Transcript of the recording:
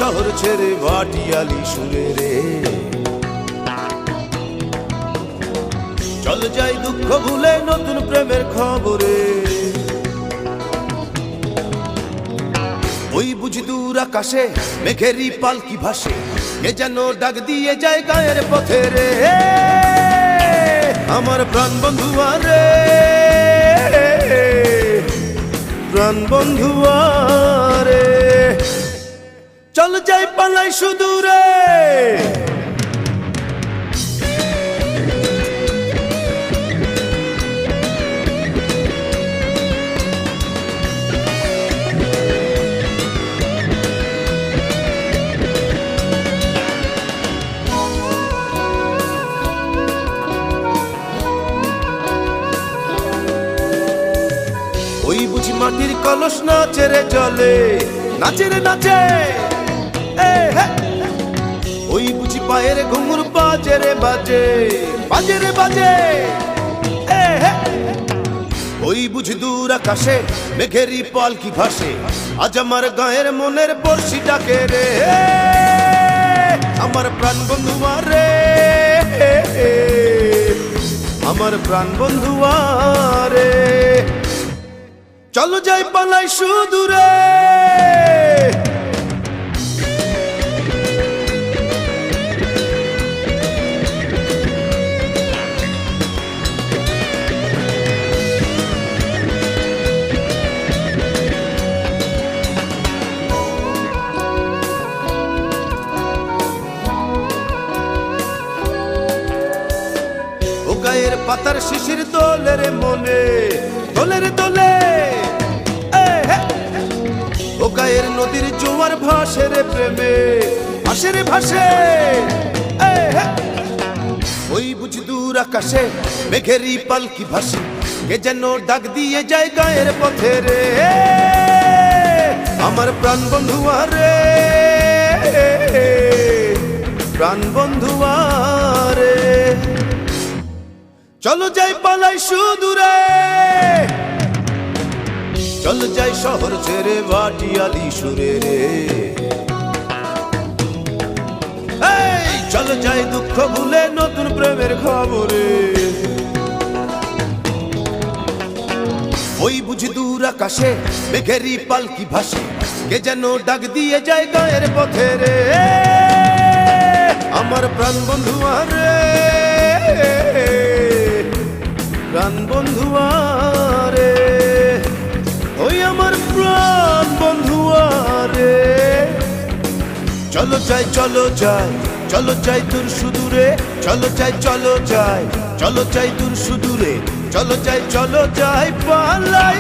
শহর ছেড়ে ভাটিয়ালি সুরে রে। চল যাই দুঃখ ভুলে নতুন প্রেমের খবরে। ওই বুঝি দূর আকাশে মেঘেরই পালকি ভাসে, কে যেন ডাক দিয়ে যায় গায়ের পথে রে। আমার প্রাণ বন্ধু আরে, প্রাণ বন্ধু আরে, চল যাই পালাই সুদূরে। ওই বুঝি মাটির কলস নাচে রে জলে, নাচে রে নাচে। ওই বুঝি পায়ের ঘুঙুর বাজে রে বাজে, বাজে রে বাজে। ওই বুঝি দূর আকাশে মেঘেরই পালকি ভাসে, আজ আমার গায়ের মনের বর্ষি ডাকে রে। আমার প্রাণ বন্ধু আরে, আমার প্রাণ বন্ধু আরে, চলো যাই পালাই সুদূরে। ও গায়ের পাতার শিশির দোলে রে মনে, দোলে রে দোলে। ও গায়ের নদীর জোয়ার ভাসে রে প্রেমে, ভাসে রে ভাসে। ওই বুঝি দূর আকাশে মেঘেরই পালকি ভাসে, কে যেন ডাক দিয়ে যায় গায়ের পথে রে। আমার প্রাণ বন্ধু আরে, প্রাণ বন্ধু আরে, চলো যাই পালাই সুদূরে। চল যাই শহর ছেড়ে ভাটিয়ালি সুরে রে। চল যাই দুঃখ ভুলে নতুন প্রেমের খবরে। ওই বুঝি দূর আকাশে মেঘেরই পালকি ভাসে, কে যেন ডাক দিয়ে যায় গায়ের পথে রে। আমার প্রাণ বন্ধু আরে, প্রাণ বন্ধু আরে, ওই আমার প্রাণ বন্ধু আরে। চলো যাই চলো যাই, চলো যাই দূর সুদূরে। চলো যাই চলো যাই, চলো যাই দূর সুদূরে। চলো যাই পালাই